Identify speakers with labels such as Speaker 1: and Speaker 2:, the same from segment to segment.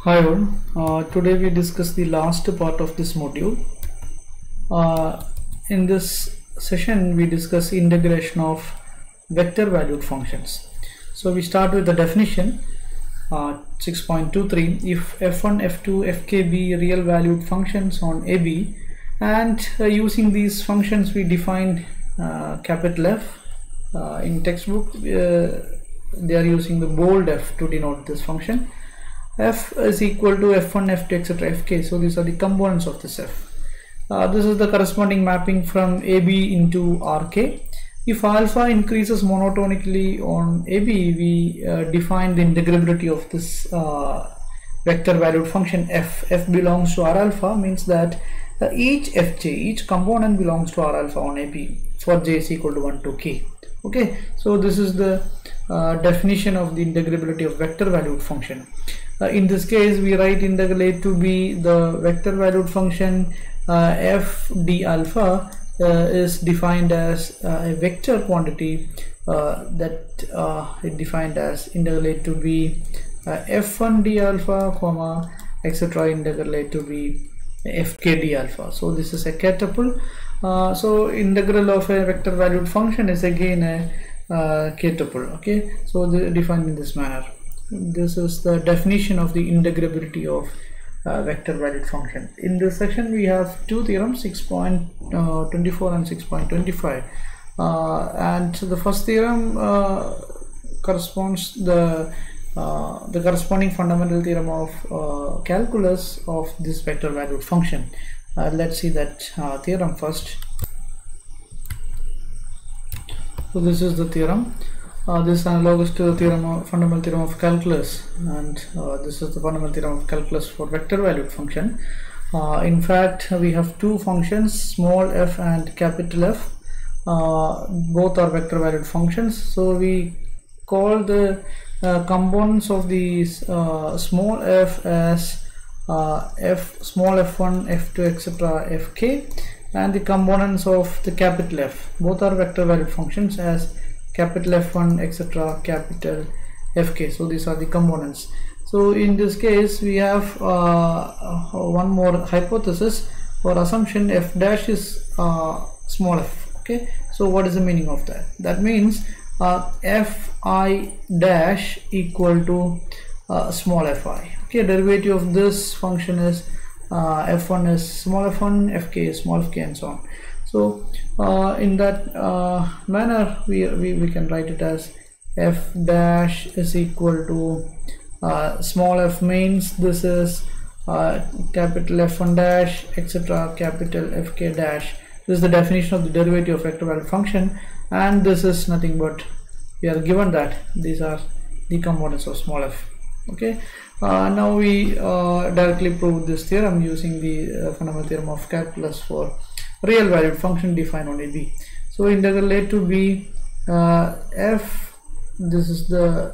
Speaker 1: Hi all, today we discuss the last part of this module. In this session we discuss integration of vector valued functions. So we start with the definition 6.23. If f1, f2, fk be real valued functions on AB, and using these functions we define capital F. In textbook they are using the bold F to denote this function. F is equal to f1, f2, etc. fk. So these are the components of this F. This is the corresponding mapping from AB into Rk. If alpha increases monotonically on AB, we define the integrability of this vector valued function F. F belongs to R alpha means that each fj, each component belongs to R alpha on AB for j is equal to 1 to k. Okay, so this is the definition of the integrability of vector valued function. In this case we write integral a to b, the vector valued function f d alpha is defined as a vector quantity that is defined as integral a to b f1 d alpha comma etc integral a to b fk d alpha. So this is a k-tuple. So integral of a vector valued function is again a k-tuple. Okay, so defined in this manner. This is the definition of the integrability of vector valued function. In this section we have two theorems, 6.24 and 6.25, and the first theorem corresponds the corresponding fundamental theorem of calculus of this vector valued function. Let's see that theorem first. So this is the theorem. This is analogous to the fundamental theorem of calculus, and this is the fundamental theorem of calculus for vector valued function. In fact, we have two functions, small f and capital F. Both are vector valued functions. So we call the components of these small f as small f1, f2, etc. fk, and the components of the capital F, both are vector valued functions, as capital F1 etc. capital fk. So these are the components. So in this case we have one more hypothesis or assumption, f dash is small f. Okay, so what is the meaning of that? That means fi dash equal to small fi. Okay, derivative of this function is f1 is small f1, fk is small fk, and so on. So in that manner we can write it as f dash is equal to small f means this is capital F1 dash etc. capital fk dash. This is the definition of the derivative of vector valued function, and this is nothing but we are given that these are the components of small f. Okay, now we directly prove this theorem using the fundamental theorem of calculus for real valued function defined on AB. So integral a to b f, this is the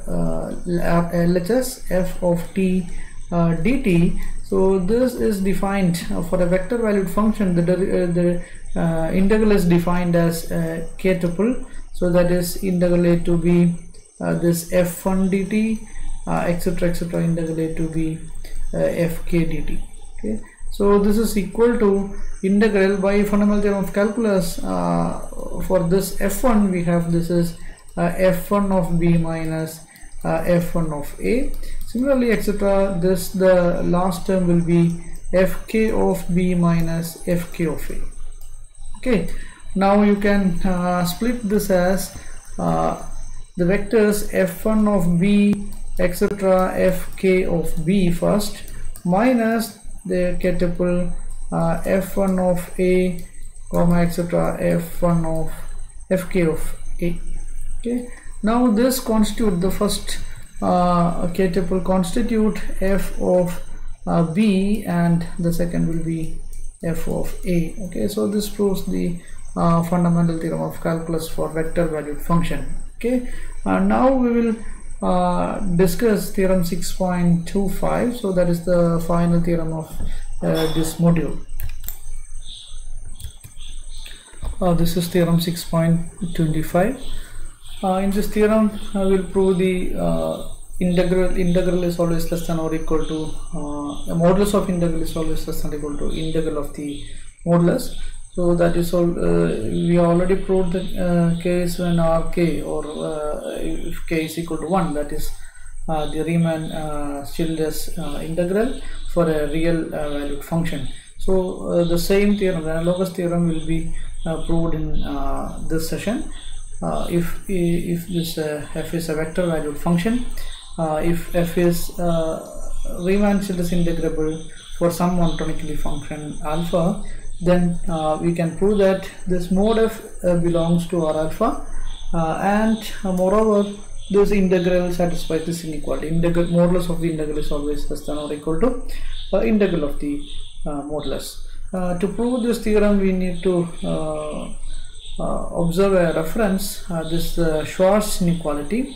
Speaker 1: LHS f of t dt. So this is defined for a vector valued function. The integral is defined as k-tuple. So that is integral a to b this f1 dt etc etc integral a to b fk dt. Okay, so this is equal to integral by fundamental theorem of calculus. For this f1 we have this is f1 of b minus f1 of a. Similarly etc, this the last term will be fk of b minus fk of a. Okay, now you can split this as the vectors f1 of b etc fk of b first minus the k-tuple f1 of a comma etc f1 of fk of a. Okay, now this constitute the first k-tuple constitute f of b, and the second will be f of a. Okay, so this proves the fundamental theorem of calculus for vector valued function. Okay, now we will discuss theorem 6.25. so that is the final theorem of this module. This is theorem 6.25. In this theorem I will prove the integral is always less than or equal to modulus of integral is always less than or equal to integral of the modulus. So that is all. We already proved the case when Rk, or if k is equal to 1, that is the Riemann-Stieltjes integral for a real valued function. So the same theorem, the analogous theorem, will be proved in this session. If this f is a vector valued function, if f is Riemann-Stieltjes integrable for some monotonically function alpha, then we can prove that this mode f belongs to R alpha, and moreover this integral satisfies this inequality. Modulus of the integral is always less than or equal to integral of the modulus. To prove this theorem, we need to observe a reference, this Schwarz inequality.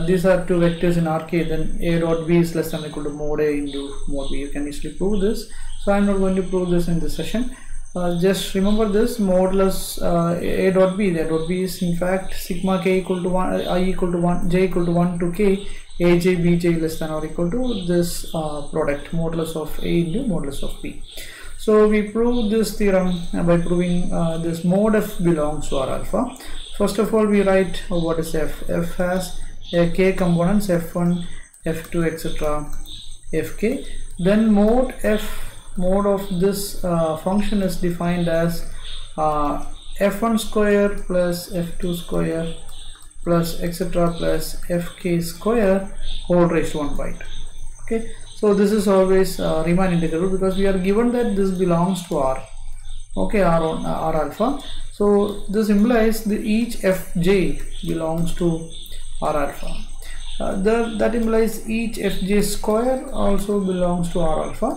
Speaker 1: These are two vectors in Rk, then a dot b is less than or equal to mod a into mod b. You can easily prove this. So I am not going to prove this in this session. Just remember this modulus a dot b. The dot b is in fact sigma k equal to 1, I equal to 1, j equal to 1 to k, aj bj less than or equal to this product modulus of a into modulus of b. So we prove this theorem by proving this mode f belongs to R alpha. First of all, we write what is f. F has k components, f1, f2, etc., fk. Then mode of this function is defined as f1 square plus f2 square plus etc. plus fk square whole raised to 1 by 2. Okay, so this is always Riemann integral because we are given that this belongs to R. Okay, R alpha. So this implies that each fj belongs to R alpha. That implies each fj square also belongs to R alpha.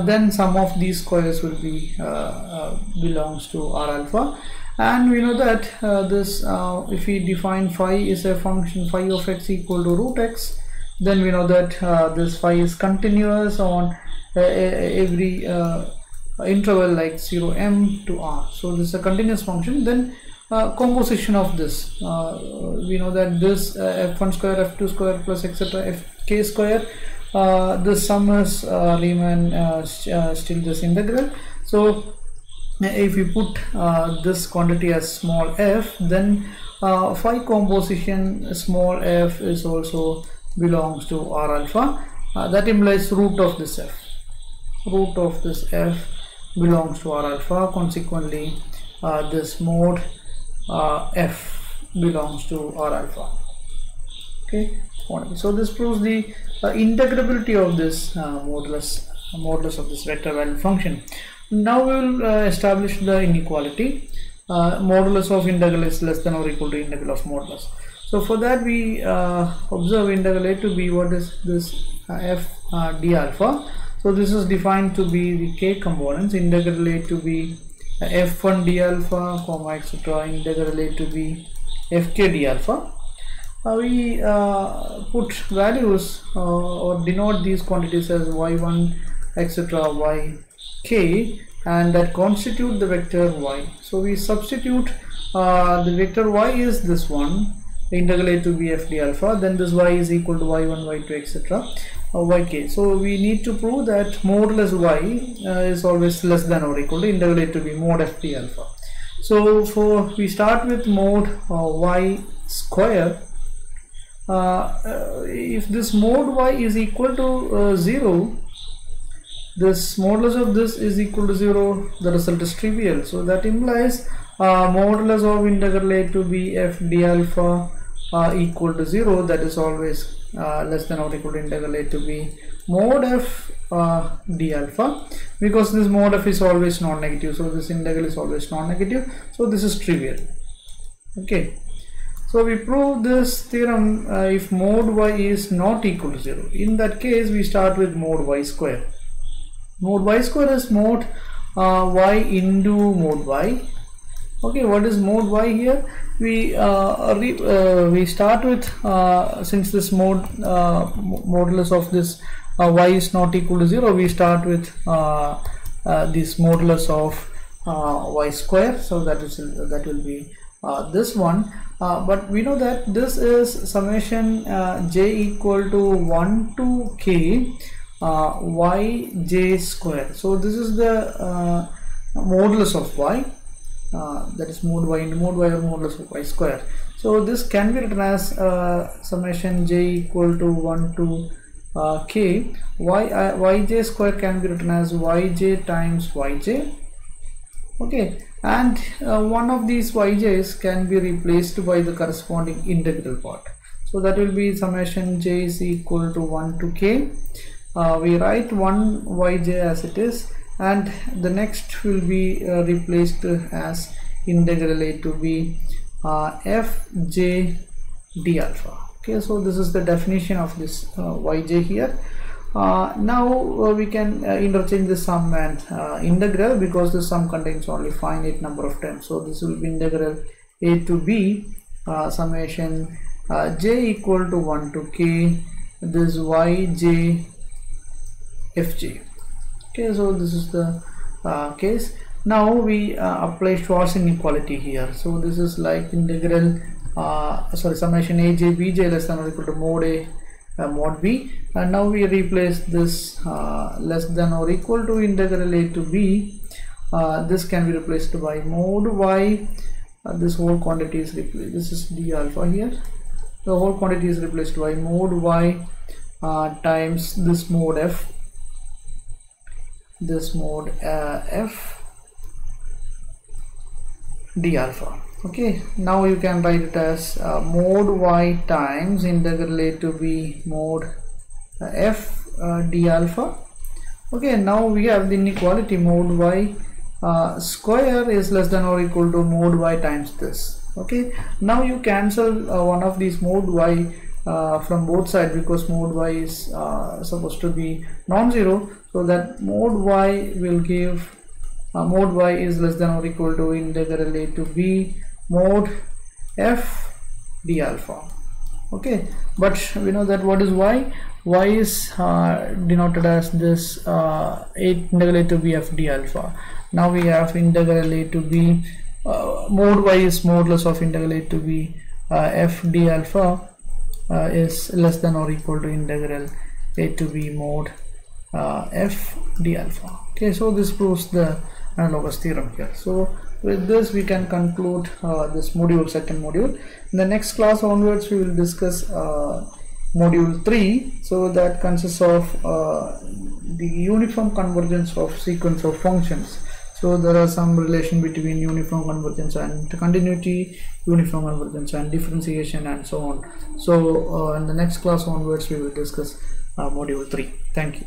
Speaker 1: Then sum of these squares will be belongs to R alpha, and we know that this if we define phi is a function phi of x equal to root x, then we know that this phi is continuous on every interval like 0m to r. So this is a continuous function. Then composition of this, we know that this f1 square, f2 square plus etc. fk square, this sum is Riemann-Stieltjes integral. So if we put this quantity as small f, then phi composition small f is also belongs to R alpha. That implies root of this f. Root of this f belongs to R alpha. Consequently, this mode f belongs to R alpha. Okay, so this proves the integrability of this modulus of this vector value function. Now we will establish the inequality. Modulus of integral is less than or equal to integral of modulus. So for that we observe integral a to b. What is this f d alpha? So this is defined to be the k components. Integral a to b f1 d alpha, comma etc. Integral a to b fk d alpha. We put values or denote these quantities as y1 etc. yk, and that constitute the vector y. So we substitute the vector y is this one, integral a to b f d alpha, then this y is equal to y1 y2 etc. yk. So we need to prove that modulus y is always less than or equal to integral a to b mod f d alpha. So we start with mod y square. If this mod y is equal to 0, this modulus of this is equal to 0, the result is trivial. So that implies modulus of integral a to b f d alpha equal to 0, that is always less than or equal to integral a to b mod f d alpha, because this mod f is always non-negative, so this integral is always non-negative, so this is trivial. Okay, so we prove this theorem if mod y is not equal to 0. In that case we start with mod y square. Mod y square is mod y into mod y. Okay, what is mod y here? We start with since this modulus of this y is not equal to 0, we start with this modulus of y square. So that will be this one, but we know that this is summation j equal to 1 to k yj square. So this is the modulus of y, that is mod y into mod y or modulus of y square. So this can be written as summation j equal to 1 to k yj square can be written as yj times yj. Okay, and one of these yj's can be replaced by the corresponding integral part. So that will be summation j is equal to 1 to k. We write one yj as it is, and the next will be replaced as integral a to b fj d alpha. Okay, so this is the definition of this yj here. Now we can interchange the sum and integral, because the sum contains only finite number of terms. So this will be integral a to b summation j equal to 1 to k, this yj fj. Okay, so this is the case. Now we apply Schwarz inequality here. So this is like integral summation aj bj less than or equal to mod a mod b, and now we replace this less than or equal to integral a to b. This can be replaced by mod y. This whole quantity is replaced. This is d alpha here. The whole quantity is replaced by mod y times this mod f. This mod f d alpha. Okay, now you can write it as mod y times integral a to b mod f d alpha. Okay, now we have the inequality mod y square is less than or equal to mod y times this. Okay, now you cancel one of these mod y from both sides, because mod y is supposed to be non-zero, so that mod y will give mod y is less than or equal to integral a to b mod f d alpha. Okay, but we know that what is y? Y is denoted as this integral a to b f d alpha. Now we have integral a to b mod y is modulus of integral a to b f d alpha is less than or equal to integral a to b mod f d alpha. Okay, so this proves the analogous theorem here. So with this we can conclude this module, second module. In the next class onwards we will discuss module 3. So that consists of the uniform convergence of sequence of functions. So there are some relation between uniform convergence and continuity, uniform convergence and differentiation, and so on. So in the next class onwards we will discuss module 3. Thank you.